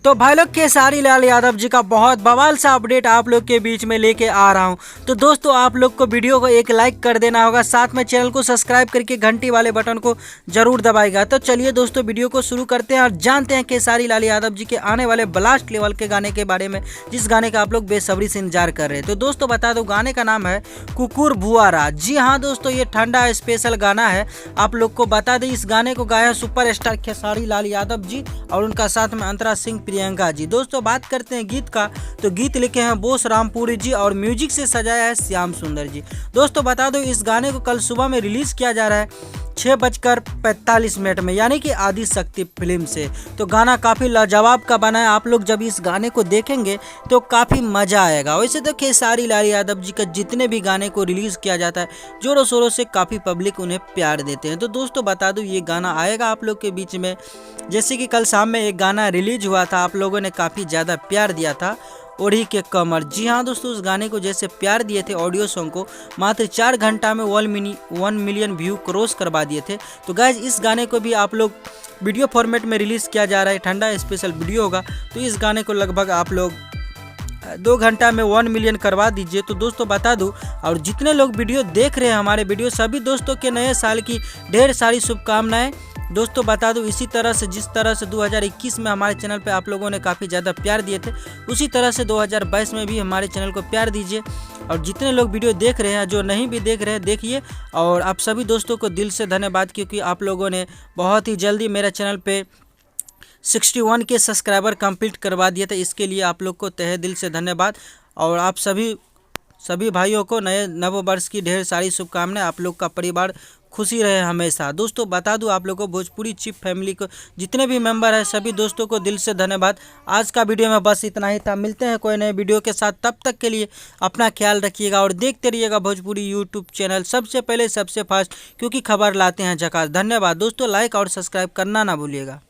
तो भाई लोग खेसारी लाल यादव जी का बहुत बवाल सा अपडेट आप लोग के बीच में लेके आ रहा हूं। तो दोस्तों आप लोग को वीडियो को एक लाइक कर देना होगा, साथ में चैनल को सब्सक्राइब करके घंटी वाले बटन को जरूर दबाएगा। तो चलिए दोस्तों वीडियो को शुरू करते हैं और जानते हैं खेसारी लाल यादव जी के आने वाले ब्लास्ट लेवल के गाने के बारे में, जिस गाने का आप लोग बेसब्री से इंतजार कर रहे हैं। तो दोस्तों बता दो गाने का नाम है कुकुर भुआरा। जी हाँ दोस्तों, ये ठंडा स्पेशल गाना है। आप लोग को बता दें इस गाने को गाया सुपरस्टार खेसारी लाल यादव जी और उनका साथ में अंतरा सिंह प्रियंका जी। दोस्तों बात करते हैं गीत का, तो गीत लिखे हैं बोस रामपुरी जी और म्यूजिक से सजाया है श्याम सुंदर जी। दोस्तों बता दो इस गाने को कल सुबह में रिलीज किया जा रहा है 6:45 में, यानी कि आदि शक्ति फिल्म से। तो गाना काफ़ी लाजवाब का बना है। आप लोग जब इस गाने को देखेंगे तो काफ़ी मज़ा आएगा। वैसे तो खेसारी लाल यादव जी का जितने भी गाने को रिलीज़ किया जाता है जोरों शोरों से काफ़ी पब्लिक उन्हें प्यार देते हैं। तो दोस्तों बता दूं ये गाना आएगा आप लोग के बीच में, जैसे कि कल शाम में एक गाना रिलीज हुआ था, आप लोगों ने काफ़ी ज़्यादा प्यार दिया था ओढ़ी के कमर। जी हाँ दोस्तों, उस गाने को जैसे प्यार दिए थे, ऑडियो सॉन्ग को मात्र 4 घंटा में 1 मिलियन व्यू क्रॉस करवा दिए थे। तो गाइज इस गाने को भी आप लोग वीडियो फॉर्मेट में रिलीज़ किया जा रहा है, ठंडा स्पेशल वीडियो होगा। तो इस गाने को लगभग आप लोग 2 घंटा में 1 मिलियन करवा दीजिए। तो दोस्तों बता दूं, और जितने लोग वीडियो देख रहे हैं हमारे वीडियो, सभी दोस्तों के नए साल की ढेर सारी शुभकामनाएं। दोस्तों बता दूं इसी तरह से जिस तरह से 2021 में हमारे चैनल पे आप लोगों ने काफ़ी ज़्यादा प्यार दिए थे, उसी तरह से 2022 में भी हमारे चैनल को प्यार दीजिए। और जितने लोग वीडियो देख रहे हैं, जो नहीं भी देख रहे हैं देखिए। और आप सभी दोस्तों को दिल से धन्यवाद, क्योंकि आप लोगों ने बहुत ही जल्दी मेरे चैनल पे 61 के सब्सक्राइबर कंप्लीट करवा दिया था। इसके लिए आप लोग को तहे दिल से धन्यवाद। और आप सभी भाइयों को नए नव वर्ष की ढेर सारी शुभकामनाएं। आप लोग का परिवार खुशी रहे हमेशा। दोस्तों बता दूं आप लोगों को भोजपुरी चिप फैमिली को जितने भी मेंबर हैं सभी दोस्तों को दिल से धन्यवाद। आज का वीडियो में बस इतना ही था। मिलते हैं कोई नए वीडियो के साथ, तब तक के लिए अपना ख्याल रखिएगा और देखते रहिएगा भोजपुरी यूट्यूब चैनल, सबसे पहले सबसे फास्ट, क्योंकि खबर लाते हैं झकास। धन्यवाद दोस्तों, लाइक और सब्सक्राइब करना ना भूलिएगा।